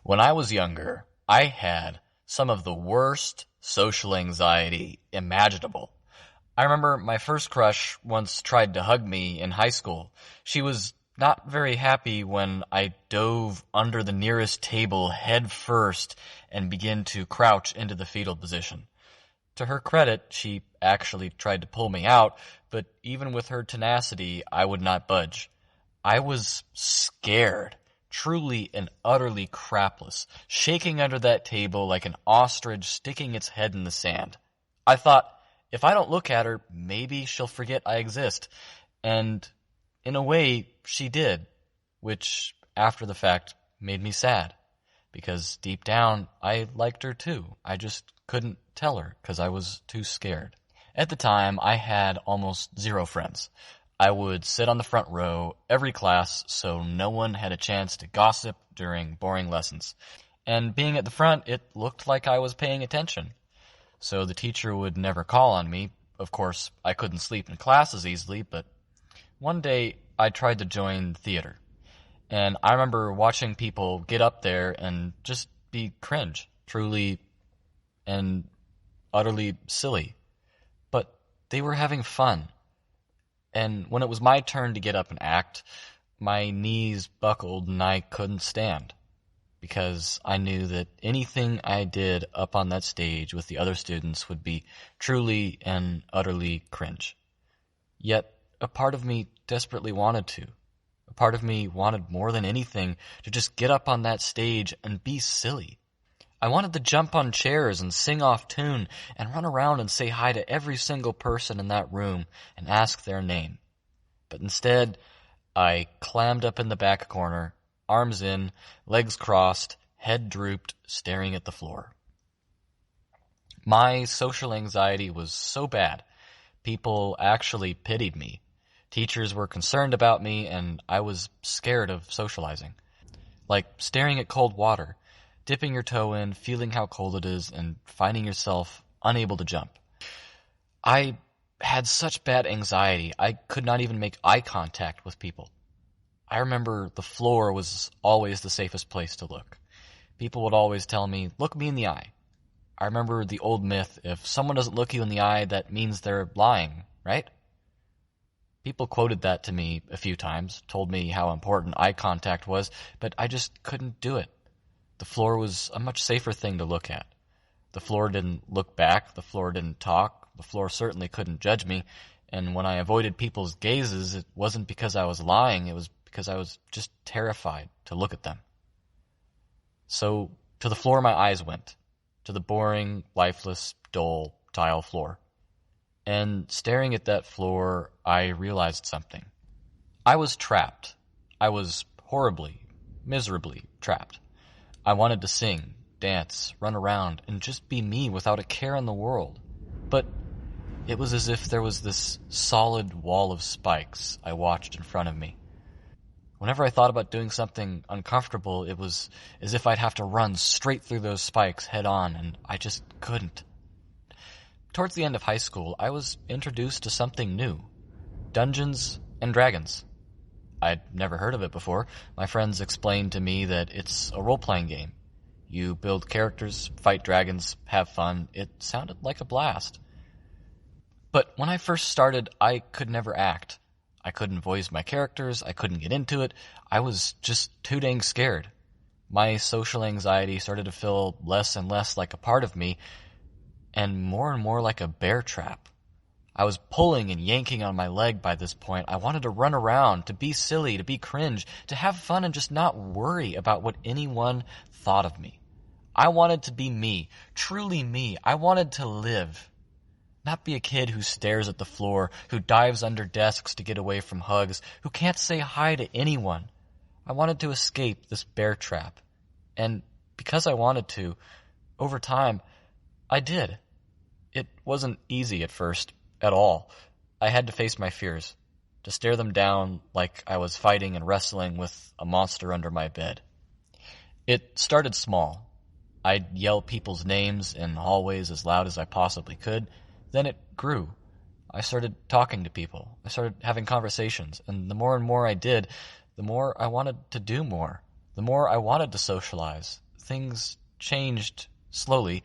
When I was younger, I had some of the worst social anxiety imaginable. I remember my first crush once tried to hug me in high school. She was not very happy when I dove under the nearest table head first and began to crouch into the fetal position. To her credit, she actually tried to pull me out, but even with her tenacity, I would not budge. I was scared, truly and utterly crapless, shaking under that table like an ostrich sticking its head in the sand. I thought, if I don't look at her, maybe she'll forget I exist. And in a way, she did, which, after the fact, made me sad. Because deep down, I liked her too. I just couldn't tell her because I was too scared. At the time, I had almost zero friends. I would sit on the front row every class so no one had a chance to gossip during boring lessons. And being at the front, it looked like I was paying attention. So the teacher would never call on me. Of course, I couldn't sleep in class as easily, but one day I tried to join theater. And I remember watching people get up there and just be cringe, truly and utterly silly. But they were having fun. And when it was my turn to get up and act, my knees buckled and I couldn't stand. Because I knew that anything I did up on that stage with the other students would be truly and utterly cringe. Yet a part of me desperately wanted to. A part of me wanted more than anything to just get up on that stage and be silly. I wanted to jump on chairs and sing off tune and run around and say hi to every single person in that room and ask their name. But instead, I clammed up in the back corner, arms in, legs crossed, head drooped, staring at the floor. My social anxiety was so bad, people actually pitied me. Teachers were concerned about me, and I was scared of socializing. Like staring at cold water, dipping your toe in, feeling how cold it is, and finding yourself unable to jump. I had such bad anxiety, I could not even make eye contact with people. I remember the floor was always the safest place to look. People would always tell me, look me in the eye. I remember the old myth, if someone doesn't look you in the eye, that means they're lying, right? People quoted that to me a few times, told me how important eye contact was, but I just couldn't do it. The floor was a much safer thing to look at. The floor didn't look back, the floor didn't talk, the floor certainly couldn't judge me, and when I avoided people's gazes, it wasn't because I was lying, it was because I was just terrified to look at them. So, to the floor my eyes went, to the boring, lifeless, dull tile floor. And staring at that floor, I realized something. I was trapped. I was horribly, miserably trapped. I wanted to sing, dance, run around, and just be me without a care in the world. But it was as if there was this solid wall of spikes I watched in front of me. Whenever I thought about doing something uncomfortable, it was as if I'd have to run straight through those spikes head on, and I just couldn't. Towards the end of high school, I was introduced to something new. Dungeons and Dragons. I'd never heard of it before. My friends explained to me that it's a role-playing game. You build characters, fight dragons, have fun. It sounded like a blast. But when I first started, I could never act. I couldn't voice my characters, I couldn't get into it. I was just too dang scared. My social anxiety started to feel less and less like a part of me, and more like a bear trap. I was pulling and yanking on my leg by this point. I wanted to run around, to be silly, to be cringe, to have fun and just not worry about what anyone thought of me. I wanted to be me, truly me. I wanted to live. Not be a kid who stares at the floor, who dives under desks to get away from hugs, who can't say hi to anyone. I wanted to escape this bear trap. And because I wanted to, over time, I did. It wasn't easy at first, at all. I had to face my fears, to stare them down like I was fighting and wrestling with a monster under my bed. It started small. I'd yell people's names in hallways as loud as I possibly could. Then it grew. I started talking to people. I started having conversations. And the more I did, the more I wanted to do more. The more I wanted to socialize. things changed slowly,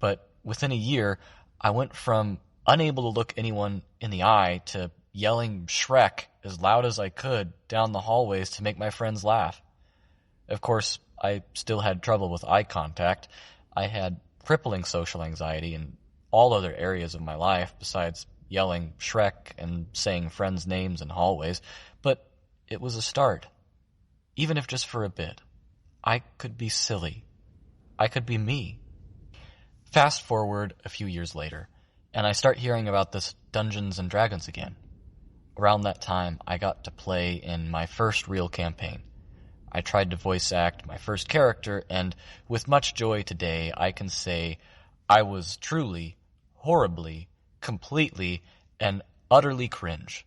but within a year, I went from unable to look anyone in the eye to yelling Shrek as loud as I could down the hallways to make my friends laugh. Of course, I still had trouble with eye contact. I had crippling social anxiety in all other areas of my life besides yelling Shrek and saying friends' names in hallways, but it was a start. Even if just for a bit. I could be silly. I could be me. Fast forward a few years later, and I start hearing about this Dungeons and Dragons again. Around that time, I got to play in my first real campaign. I tried to voice act my first character, and with much joy today, I can say I was truly, horribly, completely, and utterly cringe.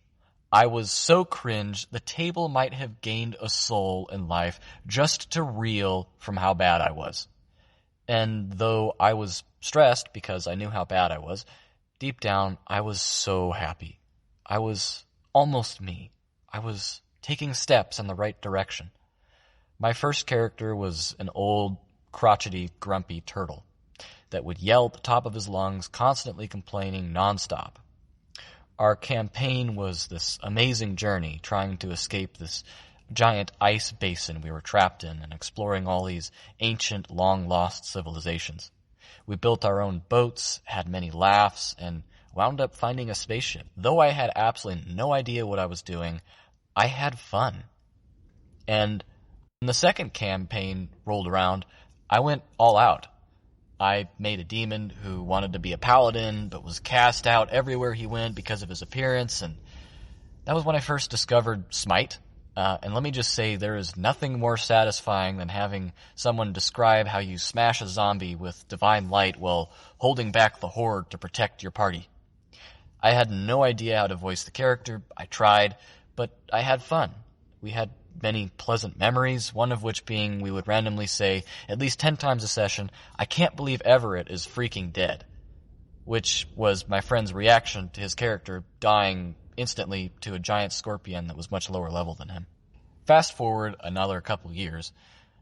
I was so cringe, the table might have gained a soul in life just to reel from how bad I was. And though I was stressed because I knew how bad I was, deep down, I was so happy. I was almost me. I was taking steps in the right direction. My first character was an old, crotchety, grumpy turtle that would yell at the top of his lungs, constantly complaining nonstop. Our campaign was this amazing journey trying to escape this giant ice basin we were trapped in and exploring all these ancient, long-lost civilizations. We built our own boats, had many laughs, and wound up finding a spaceship. Though I had absolutely no idea what I was doing, I had fun. And when the second campaign rolled around, I went all out. I made a demon who wanted to be a paladin, but was cast out everywhere he went because of his appearance, and that was when I first discovered Smite. And let me just say, there is nothing more satisfying than having someone describe how you smash a zombie with divine light while holding back the horde to protect your party. I had no idea how to voice the character. I tried, but I had fun. We had many pleasant memories, one of which being we would randomly say at least 10 times a session, "I can't believe Everett is freaking dead," which was my friend's reaction to his character dying instantly to a giant scorpion that was much lower level than him. Fast forward another couple years,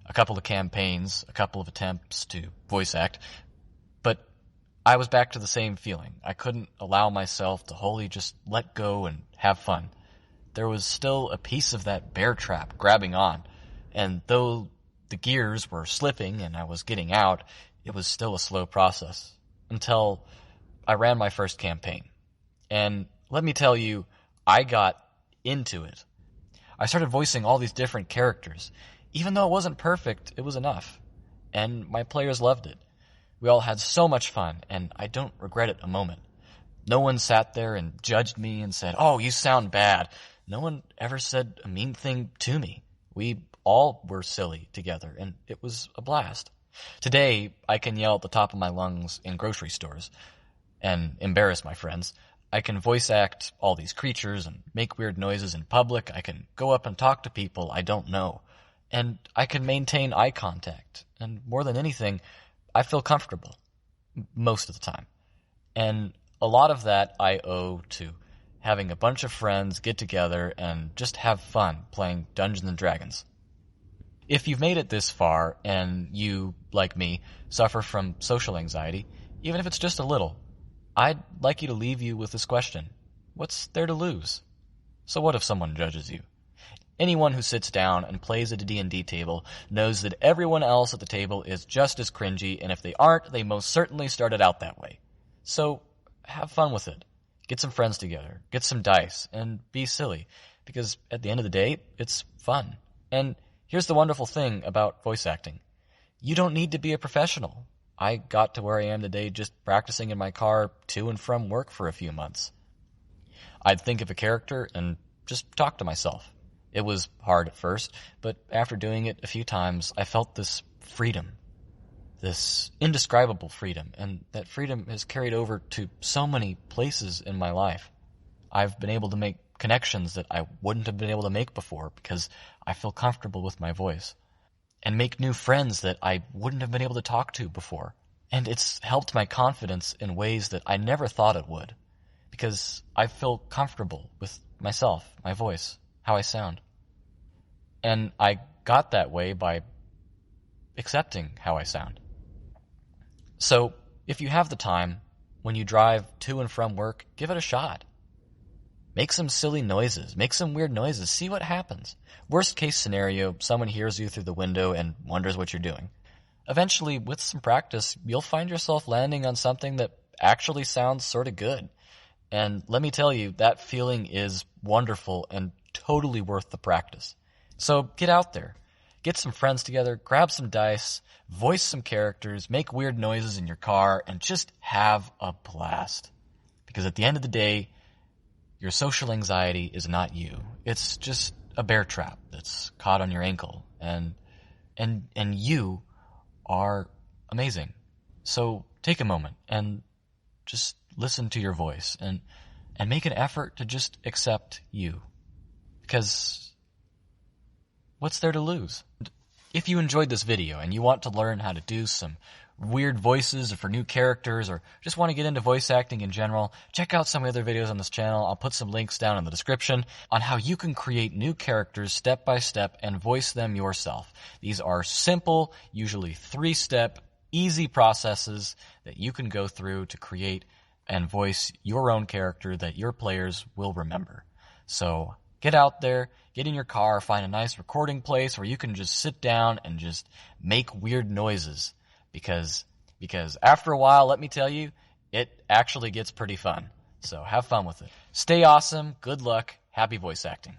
a couple of campaigns, a couple of attempts to voice act, but I was back to the same feeling. I couldn't allow myself to wholly just let go and have fun. There was still a piece of that bear trap grabbing on, and though the gears were slipping and I was getting out, it was still a slow process until I ran my first campaign. And let me tell you, I got into it. I started voicing all these different characters. Even though it wasn't perfect, it was enough. And my players loved it. We all had so much fun, and I don't regret it a moment. No one sat there and judged me and said, "Oh, you sound bad." No one ever said a mean thing to me. We all were silly together, and it was a blast. Today, I can yell at the top of my lungs in grocery stores and embarrass my friends. I can voice act all these creatures and make weird noises in public. I can go up and talk to people I don't know. And I can maintain eye contact. And more than anything, I feel comfortable most of the time. And a lot of that I owe to having a bunch of friends get together and just have fun playing Dungeons and Dragons. If you've made it this far and you, like me, suffer from social anxiety, even if it's just a little, I'd like you to leave you with this question. What's there to lose? So what if someone judges you? Anyone who sits down and plays at a D&D table knows that everyone else at the table is just as cringy, and if they aren't, they most certainly started out that way. So have fun with it. Get some friends together, get some dice, and be silly, because at the end of the day, it's fun. And here's the wonderful thing about voice acting. You don't need to be a professional. I got to where I am today just practicing in my car to and from work for a few months. I'd think of a character and just talk to myself. It was hard at first, but after doing it a few times, I felt this freedom. This indescribable freedom, and that freedom has carried over to so many places in my life. I've been able to make connections that I wouldn't have been able to make before because I feel comfortable with my voice, and make new friends that I wouldn't have been able to talk to before. And it's helped my confidence in ways that I never thought it would, because I feel comfortable with myself, my voice, how I sound. And I got that way by accepting how I sound. So, if you have the time, when you drive to and from work, give it a shot. Make some silly noises. Make some weird noises. See what happens. Worst case scenario, someone hears you through the window and wonders what you're doing. Eventually, with some practice, you'll find yourself landing on something that actually sounds sort of good. And let me tell you, that feeling is wonderful and totally worth the practice. So get out there. Get some friends together, grab some dice, voice some characters, make weird noises in your car, and just have a blast. Because at the end of the day, your social anxiety is not you. It's just a bear trap that's caught on your ankle. And you are amazing. So take a moment and just listen to your voice and make an effort to just accept you. Because what's there to lose? If you enjoyed this video and you want to learn how to do some weird voices for new characters or just want to get into voice acting in general, check out some other videos on this channel. I'll put some links down in the description on how you can create new characters step by step and voice them yourself. These are simple, usually 3-step, easy processes that you can go through to create and voice your own character that your players will remember. So get out there, get in your car, find a nice recording place where you can just sit down and just make weird noises. Because after a while, let me tell you, it actually gets pretty fun. So have fun with it. Stay awesome. Good luck. Happy voice acting.